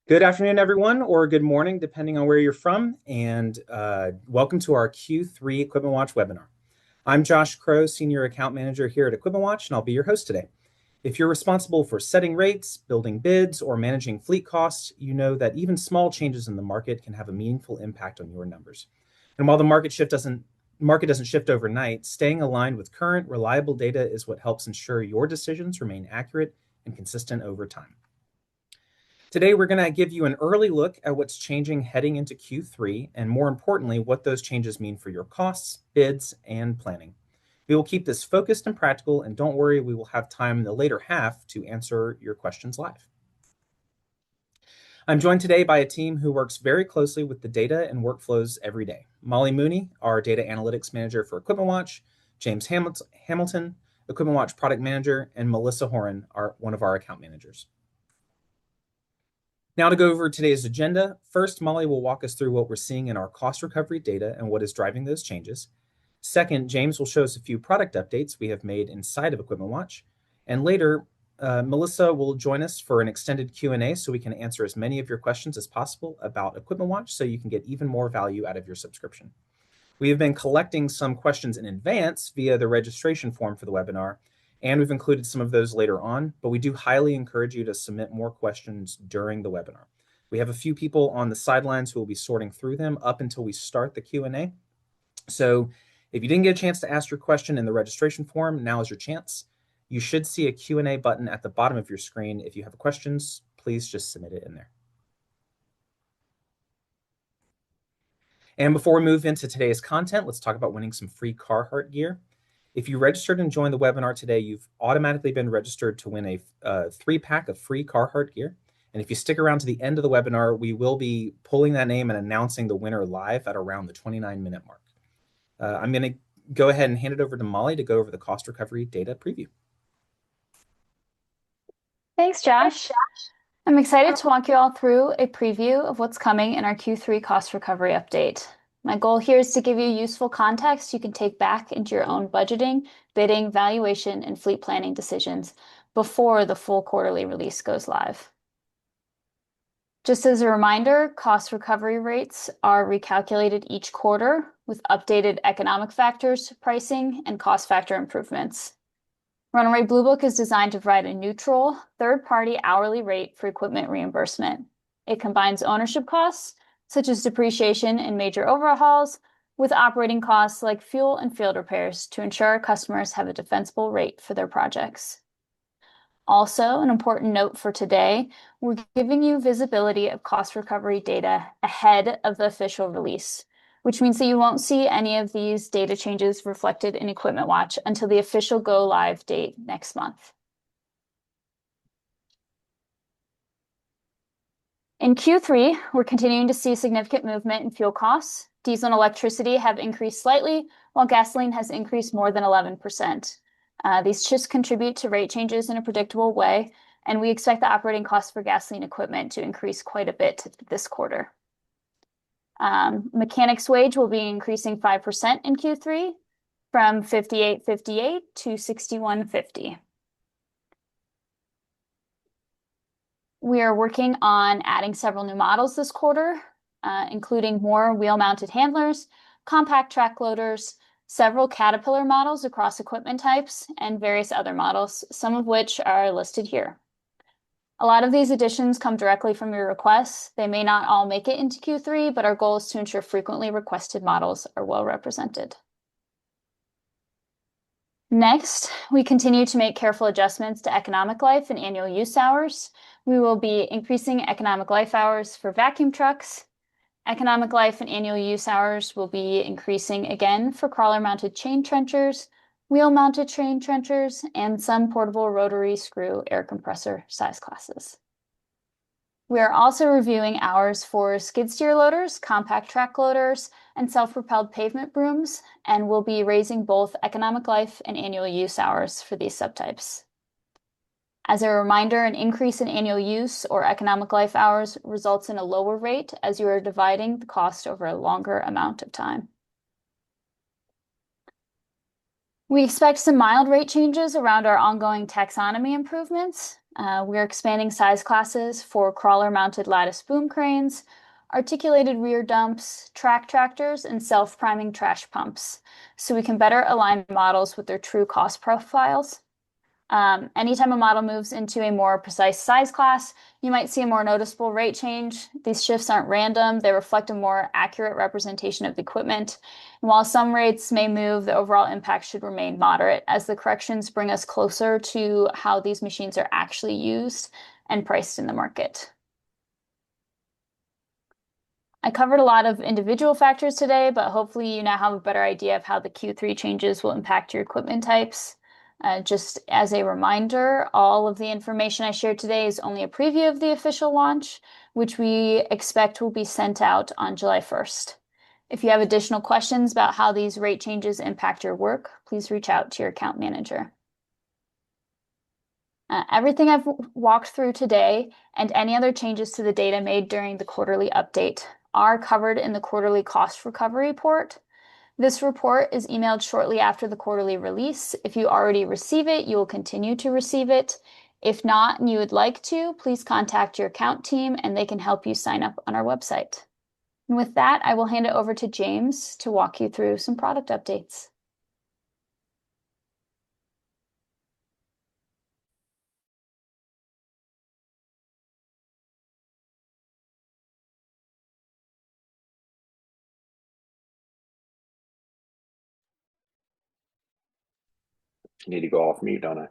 Good afternoon, everyone, or good morning, depending on where you're from, and welcome to our Q3 Equipment Watch webinar. I'm Josh Crow, Senior Account Manager here at Equipment Watch, and I'll be your host today. If you're responsible for setting rates, building bids, or managing fleet costs, you know that even small changes in the market can have a meaningful impact on your numbers. And while the market doesn't shift overnight, staying aligned with current, reliable data is what helps ensure your decisions remain accurate and consistent over time. Today, we're going to give you an early look at what's changing heading into Q3, and more importantly, what those changes mean for your costs, bids, and planning. We will keep this focused and practical, and don't worry, we will have time in the later half to answer your questions live. I'm joined today by a team who works very closely with the data and workflows every day. Molly Mooney, our Data Analytics Manager for Equipment Watch, James Hamilton, Equipment Watch Product Manager, and Melissa Horan, one of our account managers. Now to go over today's agenda, first, Molly will walk us through what we're seeing in our cost recovery data and what is driving those changes. Second, James will show us a few product updates we have made inside of Equipment Watch. And later, Melissa will join us for an extended Q&A so we can answer as many of your questions as possible about Equipment Watch so you can get even more value out of your subscription. We have been collecting some questions in advance via the registration form for the webinar, and we've included some of those later on, but we do highly encourage you to submit more questions during the webinar. We have a few people on the sidelines who will be sorting through them up until we start the Q&A. So if you didn't get a chance to ask your question in the registration form, now is your chance. You should see a Q&A button at the bottom of your screen. If you have questions, please just submit it in there. And before we move into today's content, let's talk about winning some free Carhartt gear. If you registered and joined the webinar today, you've automatically been registered to win a 3-pack of free Carhartt gear. And if you stick around to the end of the webinar, we will be pulling that name and announcing the winner live at around the 29-minute mark. I'm going to go ahead and hand it over to Molly to go over the cost recovery data preview. Thanks, Josh. I'm excited to walk you all through a preview of what's coming in our Q3 cost recovery update. My goal here is to give you useful context you can take back into your own budgeting, bidding, valuation, and fleet planning decisions before the full quarterly release goes live. Just as a reminder, cost recovery rates are recalculated each quarter with updated economic factors, pricing, and cost factor improvements. Runaway Blue Book is designed to provide a neutral, third-party hourly rate for equipment reimbursement. It combines ownership costs, such as depreciation and major overhauls, with operating costs like fuel and field repairs to ensure our customers have a defensible rate for their projects. Also, an important note for today, we're giving you visibility of cost recovery data ahead of the official release, which means that you won't see any of these data changes reflected in Equipment Watch until the official go live date next month. In Q3, we're continuing to see significant movement in fuel costs. Diesel and electricity have increased slightly, while gasoline has increased more than 11%. These shifts contribute to rate changes in a predictable way, and we expect the operating costs for gasoline equipment to increase quite a bit this quarter. Mechanics wage will be increasing 5% in Q3 from $58.58 to $61.50. We are working on adding several new models this quarter, including more wheel-mounted handlers, compact track loaders, several Caterpillar models across equipment types, and various other models, some of which are listed here. A lot of these additions come directly from your requests. They may not all make it into Q3, but our goal is to ensure frequently requested models are well represented. Next, we continue to make careful adjustments to economic life and annual use hours. We will be increasing economic life hours for vacuum trucks. Economic life and annual use hours will be increasing again for crawler-mounted chain trenchers, wheel-mounted chain trenchers, and some portable rotary screw air compressor size classes. We are also reviewing hours for skid steer loaders, compact track loaders, and self-propelled pavement brooms, and we'll be raising both economic life and annual use hours for these subtypes. As a reminder, an increase in annual use or economic life hours results in a lower rate as you are dividing the cost over a longer amount of time. We expect some mild rate changes around our ongoing taxonomy improvements. We're expanding size classes for crawler-mounted lattice boom cranes, articulated rear dumps, track tractors, and self-priming trash pumps, so we can better align models with their true cost profiles. Anytime a model moves into a more precise size class, you might see a more noticeable rate change. These shifts aren't random, they reflect a more accurate representation of the equipment. And while some rates may move, the overall impact should remain moderate, as the corrections bring us closer to how these machines are actually used and priced in the market. I covered a lot of individual factors today, but hopefully you now have a better idea of how the Q3 changes will impact your equipment types. Just as a reminder, all of the information I shared today is only a preview of the official launch, which we expect will be sent out on July 1st. If you have additional questions about how these rate changes impact your work, please reach out to your account manager. Everything I've walked through today and any other changes to the data made during the quarterly update are covered in the quarterly cost recovery report. This report is emailed shortly after the quarterly release. If you already receive it, you will continue to receive it. If not, and you would like to, please contact your account team and they can help you sign up on our website. And with that, I will hand it over to James to walk you through some product updates. Need to go off mute, don't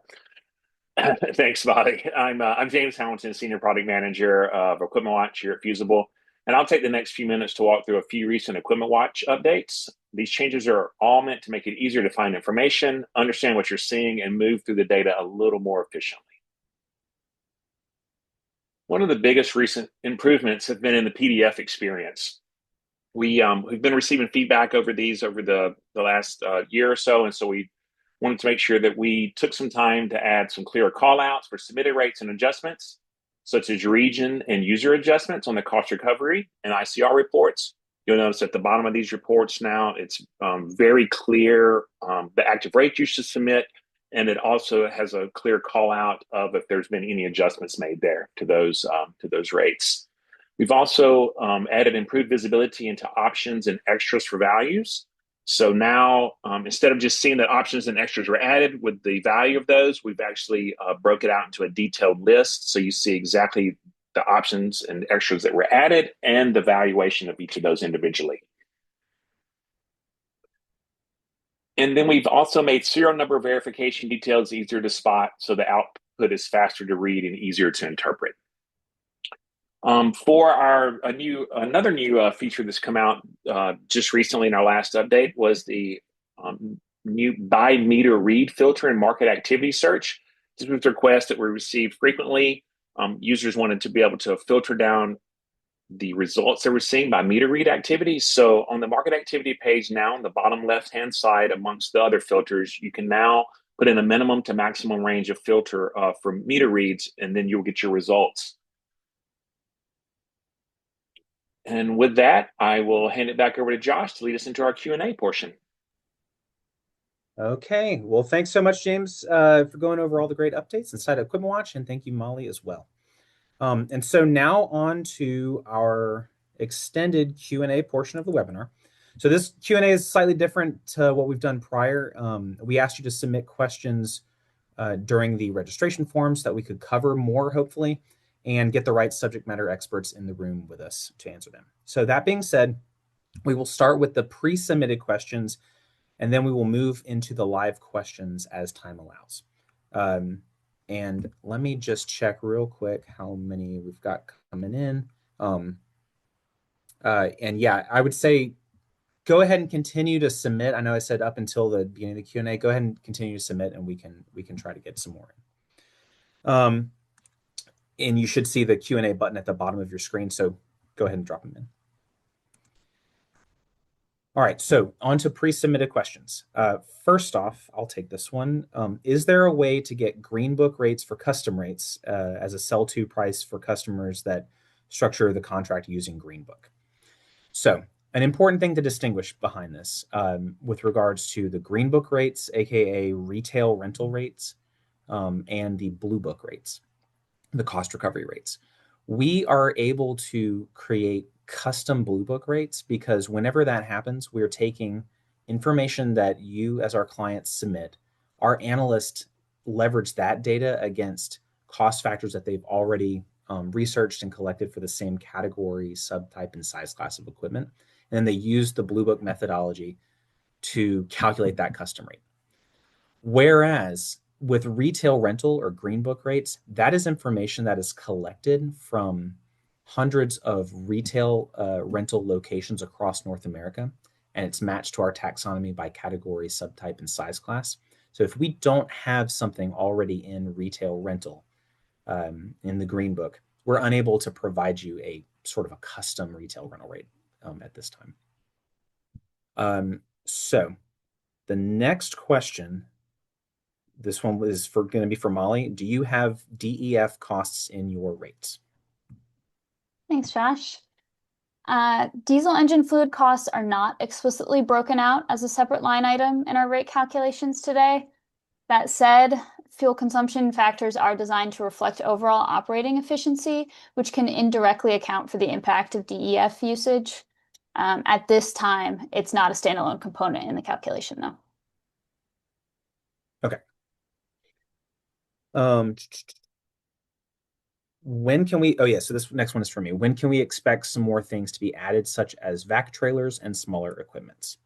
I? Thanks, Molly. I'm James Hamilton, Senior Product Manager of Equipment Watch here at Fusable, and I'll take the next few minutes to walk through a few recent Equipment Watch updates. These changes are all meant to make it easier to find information, understand what you're seeing, and move through the data a little more efficiently. One of the biggest recent improvements have been in the PDF experience. We've been receiving feedback over these over the last year or so, and so we wanted to make sure that we took some time to add some clearer callouts for submitted rates and adjustments, such as region and user adjustments on the cost recovery and ICR reports. You'll notice at the bottom of these reports now, it's very clear the active rate you should submit, and it also has a clear call out of if there's been any adjustments made there to those rates. We've also added improved visibility into options and extras for values. So now, instead of just seeing that options and extras were added with the value of those, we've actually broke it out into a detailed list. So you see exactly the options and extras that were added and the valuation of each of those individually. And then we've also made serial number verification details easier to spot, so the output is faster to read and easier to interpret. For another new feature that's come out just recently in our last update was the new by meter read filter and market activity search. This was a request that we received frequently. Users wanted to be able to filter down the results they were seeing by meter read activity. So on the market activity page now, on the bottom left-hand side, amongst the other filters, you can now put in a minimum to maximum range of filter for meter reads, and then you'll get your results. And with that, I will hand it back over to Josh to lead us into our Q&A portion. Okay, well, thanks so much, James, for going over all the great updates inside of Equipment Watch, and thank you, Molly, as well. And so now on to our extended Q&A portion of the webinar. So this Q&A is slightly different to what we've done prior. We asked you to submit questions during the registration form so that we could cover more, hopefully, and get the right subject matter experts in the room with us to answer them. So that being said, we will start with the pre-submitted questions, and then we will move into the live questions as time allows. And let me just check real quick how many we've got coming in. And yeah, I would say go ahead and continue to submit. I know I said up until the beginning of the Q&A. Go ahead and continue to submit, and we can try to get some more in. And you should see the Q&A button at the bottom of your screen, so go ahead and drop them in. All right, so on to pre-submitted questions. First off, I'll take this one. Is there a way to get Green Book rates for custom rates as a sell-to price for customers that structure the contract using Green Book? So an important thing to distinguish behind this with regards to the Green Book rates, aka retail rental rates, and the Blue Book rates. the cost recovery rates. We are able to create custom Blue Book rates because whenever that happens, we're taking information that you as our clients submit. Our analysts leverage that data against cost factors that they've already researched and collected for the same category, subtype, and size class of equipment. And then they use the Blue Book methodology to calculate that custom rate. Whereas with retail rental or green book rates, that is information that is collected from hundreds of retail rental locations across North America, and it's matched to our taxonomy by category, subtype, and size class. So if we don't have something already in retail rental in the green book, we're unable to provide you a sort of a custom retail rental rate at this time. So the next question, this one is going to be for Molly. Do you have DEF costs in your rates? Thanks, Josh. Diesel engine fluid costs are not explicitly broken out as a separate line item in our rate calculations today. That said, fuel consumption factors are designed to reflect overall operating efficiency, which can indirectly account for the impact of DEF usage. At this time, it's not a standalone component in the calculation, though. Okay. When can we, oh yeah, so this next one is for me. When can we expect some more things to be added, such as vac trailers and smaller equipments?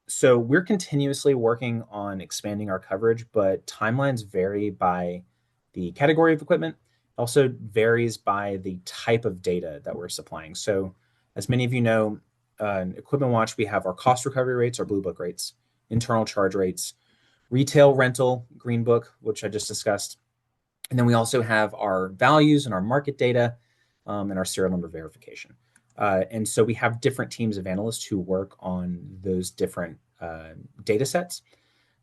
So we're continuously working on expanding our coverage, but timelines vary by the category of equipment. It also varies by the type of data that we're supplying. So as many of you know, in Equipment Watch, we have our cost recovery rates, our Blue Book rates, internal charge rates, retail rental, Green Book, which I just discussed. And then we also have our values and our market data and our serial number verification. And so we have different teams of analysts who work on those different data sets.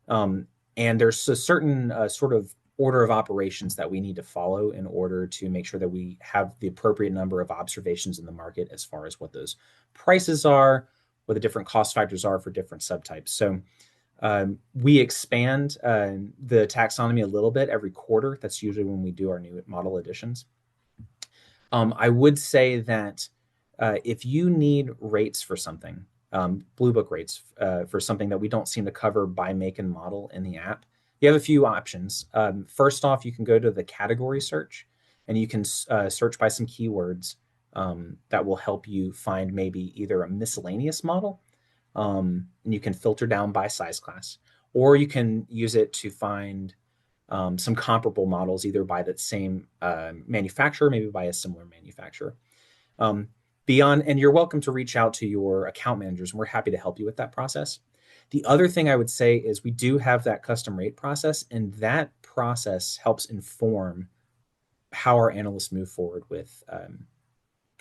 And there's a certain sort of order of operations that we need to follow in order to make sure that we have the appropriate number of observations in the market as far as what those prices are, what the different cost factors are for different subtypes. So we expand the taxonomy a little bit every quarter. That's usually when we do our new model additions. I would say that if you need rates for something, Blue Book rates for something that we don't seem to cover by make and model in the app, you have a few options. First off, you can go to the category search and you can search by some keywords that will help you find maybe either a miscellaneous model, and you can filter down by size class, or you can use it to find some comparable models either by that same manufacturer, maybe by a similar manufacturer. And you're welcome to reach out to your account managers, and we're happy to help you with that process. The other thing I would say is we do have that custom rate process, and that process helps inform how our analysts move forward with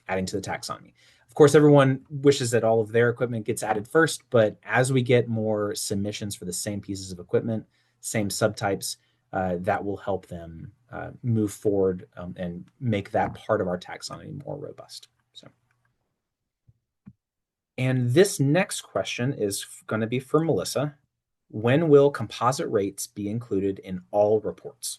adding to the taxonomy. Of course, everyone wishes that all of their equipment gets added first, but as we get more submissions for the same pieces of equipment, same subtypes, that will help them move forward and make that part of our taxonomy more robust. And this next question is going to be for Melissa. When will composite rates be included in all reports?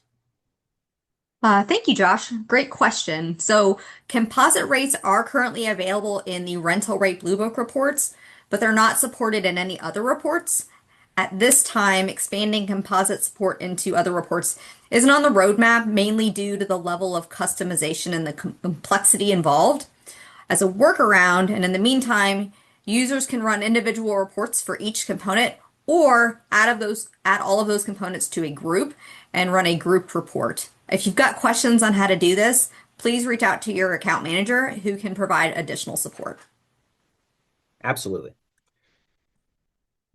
Thank you, Josh. Great question. So composite rates are currently available in the rental rate Blue Book reports, but they're not supported in any other reports. At this time, expanding composite support into other reports isn't on the roadmap, mainly due to the level of customization and the complexity involved. As a workaround, and in the meantime, users can run individual reports for each component or add all of those components to a group and run a group report. If you've got questions on how to do this, please reach out to your account manager who can provide additional support. Absolutely.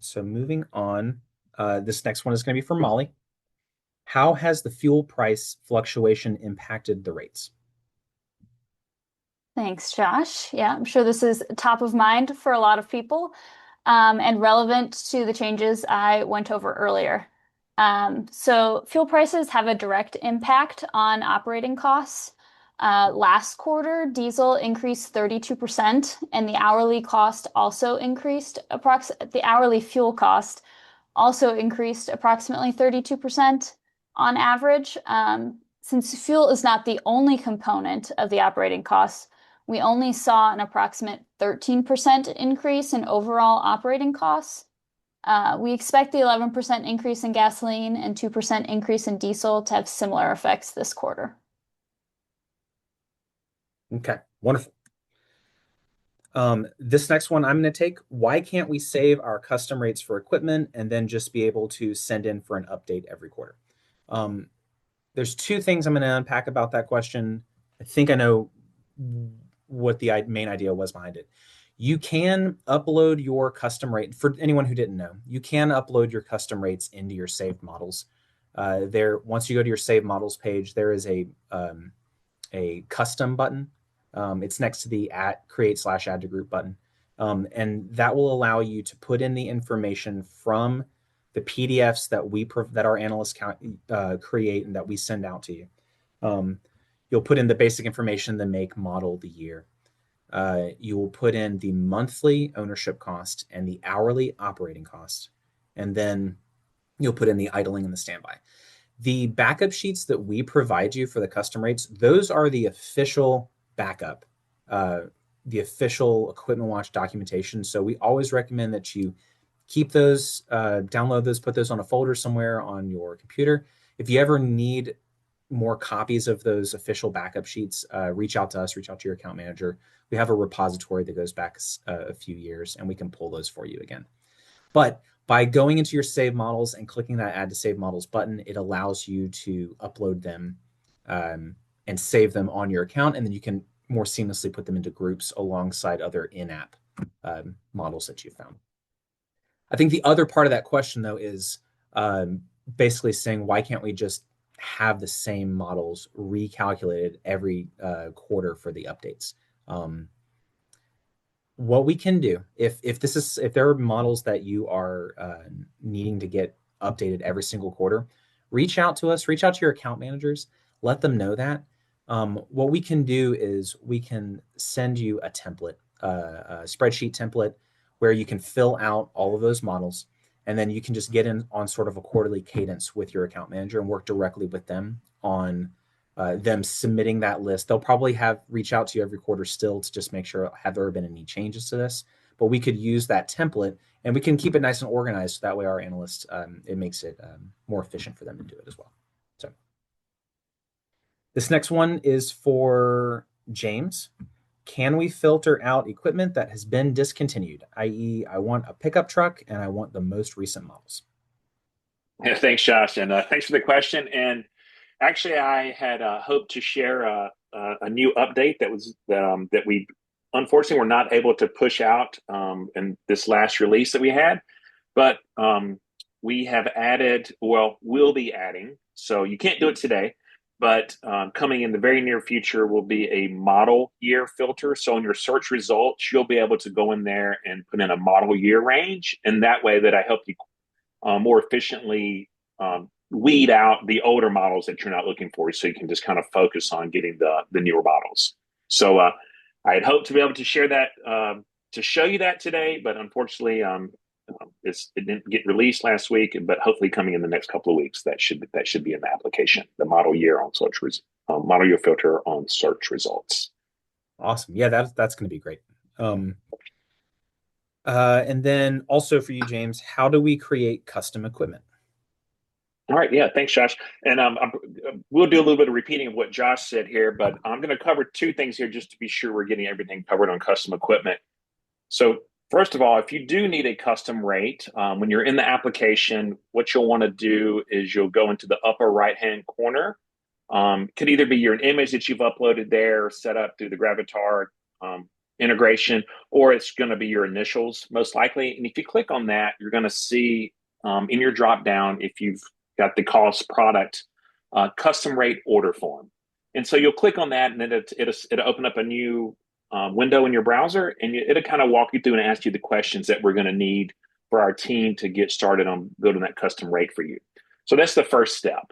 So moving on, this next one is going to be for Molly. How has the fuel price fluctuation impacted the rates? Thanks, Josh. Yeah, I'm sure this is top of mind for a lot of people and relevant to the changes I went over earlier. So fuel prices have a direct impact on operating costs. Last quarter, diesel increased 32%, and the hourly cost also increased the hourly fuel cost also increased approximately 32% on average. Since fuel is not the only component of the operating costs, we only saw an approximate 13% increase in overall operating costs. We expect the 11% increase in gasoline and 2% increase in diesel to have similar effects this quarter. Okay, wonderful. This next one I'm going to take. Why can't we save our custom rates for equipment and then just be able to send in for an update every quarter? There's two things I'm going to unpack about that question. I think I know what the main idea was behind it. You can upload your custom rate. For anyone who didn't know, you can upload your custom rates into your saved models. Once you go to your saved models page, there is a custom button. It's next to the create/add to group button. And that will allow you to put in the information from the PDFs that our analysts create and that we send out to you. You'll put in the basic information, the make, model, the year. You will put in the monthly ownership cost and the hourly operating cost. And then you'll put in the idling and the standby. The backup sheets that we provide you for the custom rates, those are the official backup, the official Equipment Watch documentation. So we always recommend that you keep those, download those, put those on a folder somewhere on your computer. If you ever need more copies of those official backup sheets, reach out to us, reach out to your account manager. We have a repository that goes back a few years, and we can pull those for you again. But by going into your save models and clicking that add to save models button, it allows you to upload them and save them on your account, and then you can more seamlessly put them into groups alongside other in-app models that you found. I think the other part of that question, though, is basically saying, why can't we just have the same models recalculated every quarter for the updates? What we can do, if there are models that you are needing to get updated every single quarter, reach out to us, reach out to your account managers, let them know that. What we can do is we can send you a template, a spreadsheet template, where you can fill out all of those models, and then you can just get in on sort of a quarterly cadence with your account manager and work directly with them on them submitting that list. They'll probably reach out to you every quarter still to just make sure, have there been any changes to this? But we could use that template and we can keep it nice and organized. So that way our analysts, it makes it more efficient for them to do it as well. So this next one is for James. Can we filter out equipment that has been discontinued? i.e., I want a pickup truck and I want the most recent models. Yeah, thanks, Josh, and thanks for the question. And actually, I had hoped to share a new update that we unfortunately were not able to push out in this last release that we had, but we have added, well, we'll be adding. So you can't do it today, but coming in the very near future will be a model year filter. So in your search results, you'll be able to go in there and put in a model year range, and that way that I help you more efficiently weed out the older models that you're not looking for, so you can just kind of focus on getting the newer models. So I had hoped to be able to share that, to show you that today, but unfortunately it didn't get released last week, but hopefully coming in the next couple of weeks, that should be in the application, the model year filter on search results. Awesome. Yeah, that's going to be great. And then also for you, James, how do we create custom equipment? All right. Yeah. Thanks, Josh. And we'll do a little bit of repeating of what Josh said here, but I'm going to cover two things here just to be sure we're getting everything covered on custom equipment. So first of all, if you do need a custom rate, when you're in the application, what you'll want to do is you'll go into the upper right-hand corner. Could either be your image that you've uploaded there, set up through the Gravatar integration, or it's going to be your initials, most likely. And if you click on that, you're going to see in your drop down, if you've got the cost product custom rate order form. And so you'll click on that, and then it'll open up a new window in your browser, and it'll kind of walk you through and ask you the questions that we're going to need for our team to get started on building that custom rate for you. So that's the first step.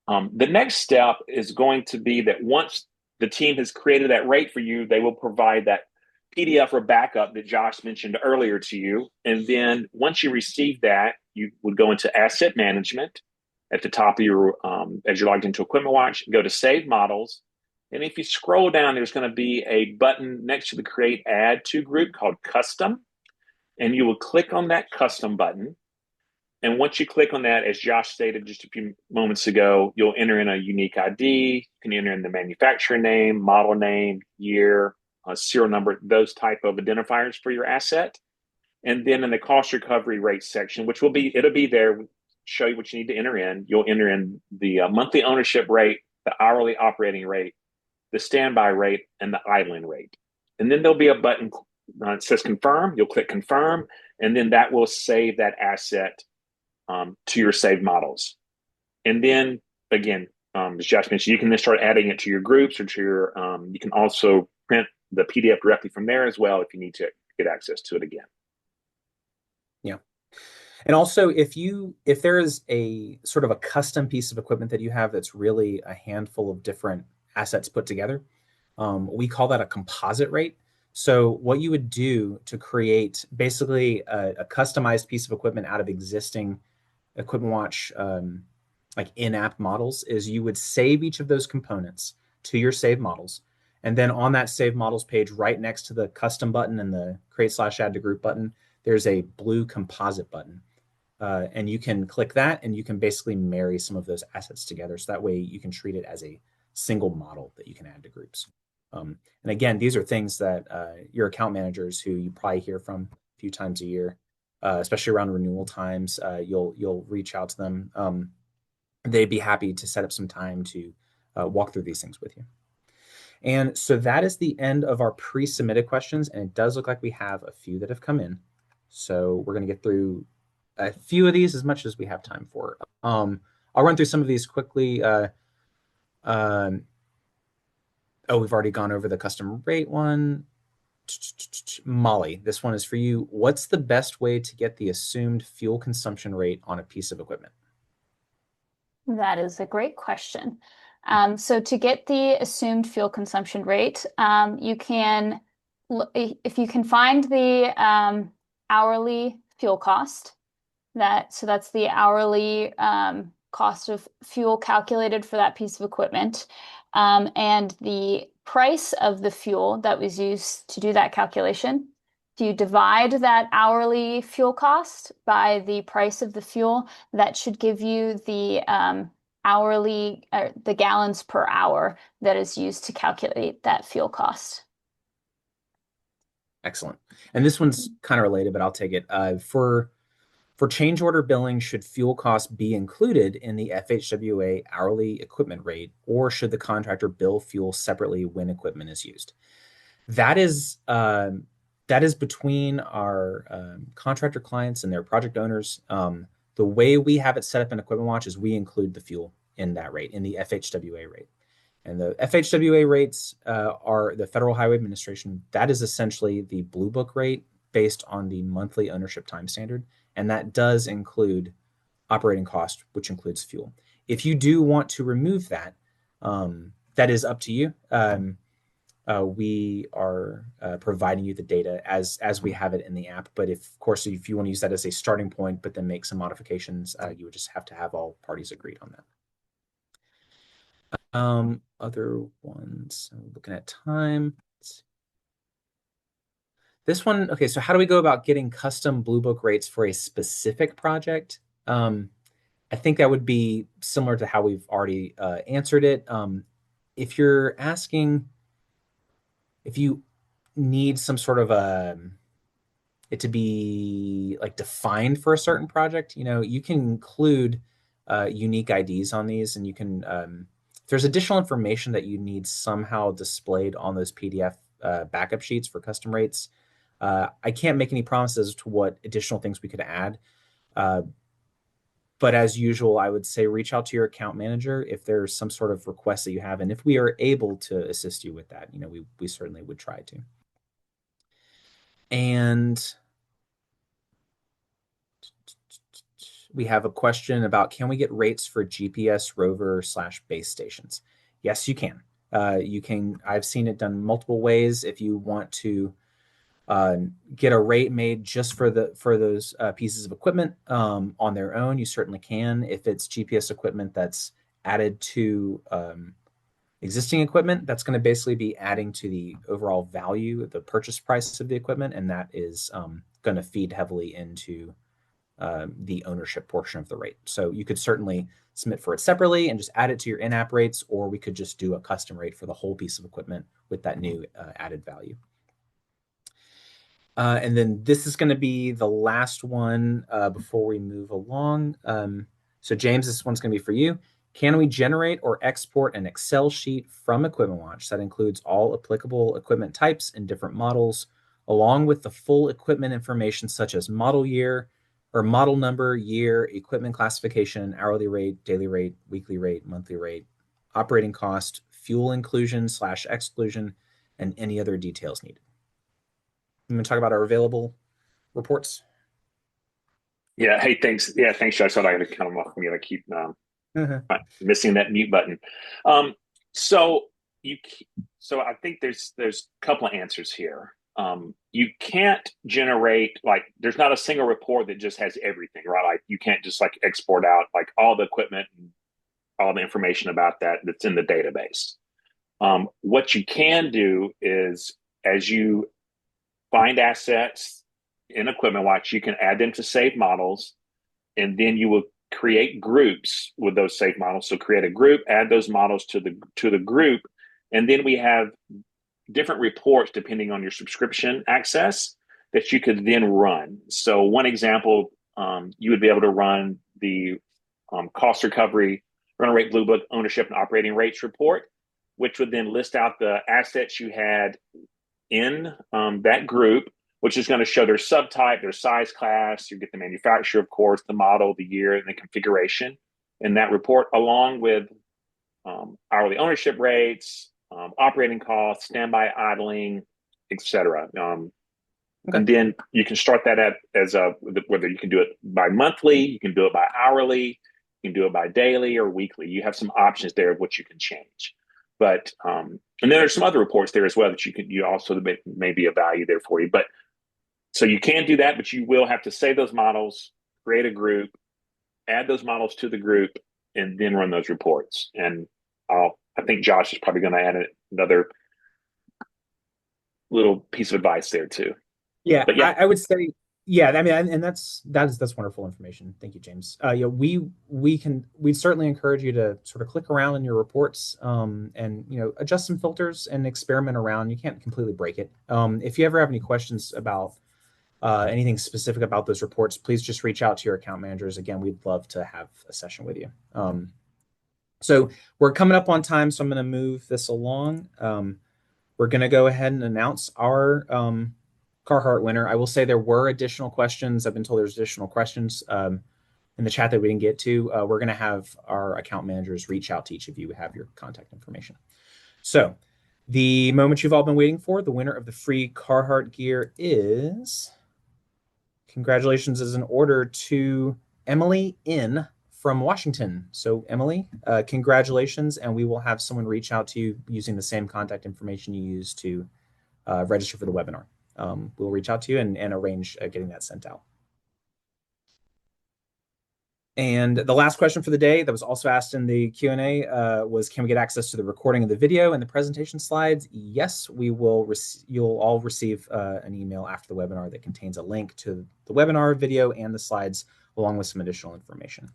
The next step is going to be that once the team has created that rate for you, they will provide that PDF or backup that Josh mentioned earlier to you. And then once you receive that, you would go into asset management. at the top of your, as you're logged into Equipment Watch, go to Save Models. And if you scroll down, there's going to be a button next to the Create Add To group called Custom. And you will click on that Custom button. And once you click on that, as Josh stated just a few moments ago, you'll enter in a unique ID. You can enter in the manufacturer name, model name, year, serial number, those type of identifiers for your asset. And then in the cost recovery rate section, which it'll be there, show you what you need to enter in. You'll enter in the monthly ownership rate, the hourly operating rate, the standby rate, and the idling rate. And then there'll be a button that says confirm. You'll click confirm, and then that will save that asset to your saved models. And then again, as Josh mentioned, you can then start adding it to your groups or to your, you can also print the PDF directly from there as well if you need to get access to it again. Yeah. And also, if there is a sort of a custom piece of equipment that you have that's really a handful of different assets put together, we call that a composite rate. So what you would do to create basically a customized piece of equipment out of existing Equipment Watch like in-app models is you would save each of those components to your save models. And then on that save models page, right next to the custom button and the create/add to group button, there's a blue composite button. And you can click that and you can basically marry some of those assets together. So that way you can treat it as a single model that you can add to groups. And again, these are things that your account managers, who you probably hear from a few times a year, especially around renewal times, you'll reach out to them. They'd be happy to set up some time to walk through these things with you. And so that is the end of our pre-submitted questions. And it does look like we have a few that have come in. So we're going to get through a few of these as much as we have time for. I'll run through some of these quickly. Oh, we've already gone over the custom rate one. Molly, this one is for you. What's the best way to get the assumed fuel consumption rate on a piece of equipment? That is a great question. So to get the assumed fuel consumption rate, you can, if you can find the hourly fuel cost, so that's the hourly cost of fuel calculated for that piece of equipment, and the price of the fuel that was used to do that calculation. If you divide that hourly fuel cost by the price of the fuel, that should give you the hourly, the gallons per hour that is used to calculate that fuel cost. Excellent. And this one's kind of related, but I'll take it. For change order billing, should fuel costs be included in the FHWA hourly equipment rate, or should the contractor bill fuel separately when equipment is used? That is between our contractor clients and their project owners. The way we have it set up in Equipment Watch is we include the fuel in that rate, in the FHWA rate. And the FHWA rates are the Federal Highway Administration. That is essentially the Blue Book rate based on the monthly ownership time standard. And that does include operating cost, which includes fuel. If you do want to remove that, that is up to you. We are providing you the data as we have it in the app. But of course, if you want to use that as a starting point, but then make some modifications, you would just have to have all parties agreed on that. Other ones, looking at time. This one, okay, so how do we go about getting custom Blue Book rates for a specific project? I think that would be similar to how we've already answered it. If you're asking, if you need some sort of it to be like defined for a certain project, you can include unique IDs on these, and you can, if there's additional information that you need somehow displayed on those PDF backup sheets for custom rates, I can't make any promises to what additional things we could add. But as usual, I would say reach out to your account manager if there's some sort of request that you have. And if we are able to assist you with that, we certainly would try to. And we have a question about, can we get rates for GPS rover/base stations? Yes, you can. I've seen it done multiple ways. If you want to get a rate made just for those pieces of equipment on their own, you certainly can. If it's GPS equipment that's added to existing equipment, that's going to basically be adding to the overall value, the purchase price of the equipment, and that is going to feed heavily into the ownership portion of the rate. So you could certainly submit for it separately and just add it to your in-app rates, or we could just do a custom rate for the whole piece of equipment with that new added value. And then this is going to be the last one before we move along. So James, this one's going to be for you. Can we generate or export an Excel sheet from Equipment Watch that includes all applicable equipment types and different models, along with the full equipment information such as model year or model number, year, equipment classification, hourly rate, daily rate, weekly rate, monthly rate, operating cost, fuel inclusion/exclusion, and any other details needed? I'm going to talk about our available reports. Yeah. Hey, thanks. Yeah, thanks, Josh. I thought I had to come off mute. I keep missing that mute button. So I think there's a couple of answers here. You can't generate, like, there's not a single report that just has everything, right? Like, you can't just like export out like all the equipment and all the information about that's in the database. What you can do is, as you find assets in Equipment Watch, you can add them to saved models, and then you will create groups with those saved models. So create a group, add those models to the group, and then we have different reports depending on your subscription access that you could then run. So one example, you would be able to run the cost recovery, rental rate blue book, ownership and operating rates report, which would then list out the assets you had in that group, which is going to show their subtype, their size class. You get the manufacturer, of course, the model, the year, and the configuration in that report, along with hourly ownership rates, operating costs, standby idling, etc. And then you can start that whether you can do it by monthly, you can do it by hourly, you can do it by daily or weekly. You have some options there of what you can change. But and then there's some other reports there as well that you also may be a value there for you. But so you can do that, but you will have to save those models, create a group, add those models to the group, and then run those reports. And I think Josh is probably going to add another little piece of advice there too. Yeah, but yeah, I would say, yeah. I mean, and that's wonderful information. Thank you, James. We'd certainly encourage you to sort of click around in your reports, and adjust some filters and experiment around. You can't completely break it. If you ever have any questions about anything specific about those reports, please just reach out to your account managers. Again, we'd love to have a session with you. So we're coming up on time, so I'm going to move this along. We're going to go ahead and announce our Carhartt winner. I will say there were additional questions. I've been told there's additional questions in the chat that we didn't get to. We're going to have our account managers reach out to each of you. We have your contact information. So the moment you've all been waiting for, the winner of the free Carhartt gear is, congratulations, is an order to Emily in from Washington. So Emily, congratulations, and we will have someone reach out to you using the same contact information you used to register for the webinar. We'll reach out to you and arrange getting that sent out. And the last question for the day that was also asked in the Q&A was, can we get access to the recording of the video and the presentation slides? Yes, we will. You'll all receive an email after the webinar that contains a link to the webinar video and the slides, along with some additional information.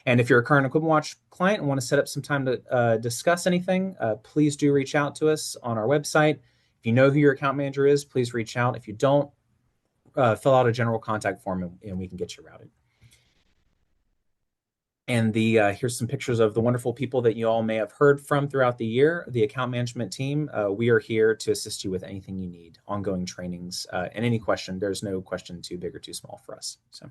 And if you're a current Equipment Watch client and want to set up some time to discuss anything, please do reach out to us on our website. If you know who your account manager is, please reach out. If you don't, fill out a general contact form and we can get you routed. And here's some pictures of the wonderful people that you all may have heard from throughout the year. The account management team, we are here to assist you with anything you need, ongoing trainings, and any question. There's no question too big or too small for us. So.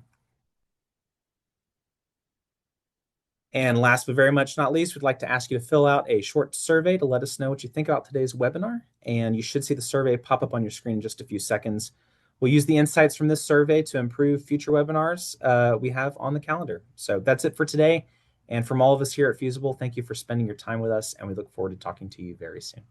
And last but very much not least, we'd like to ask you to fill out a short survey to let us know what you think about today's webinar. And you should see the survey pop up on your screen in just a few seconds. We'll use the insights from this survey to improve future webinars we have on the calendar. So that's it for today. And from all of us here at Fusable, thank you for spending your time with us, and we look forward to talking to you very soon.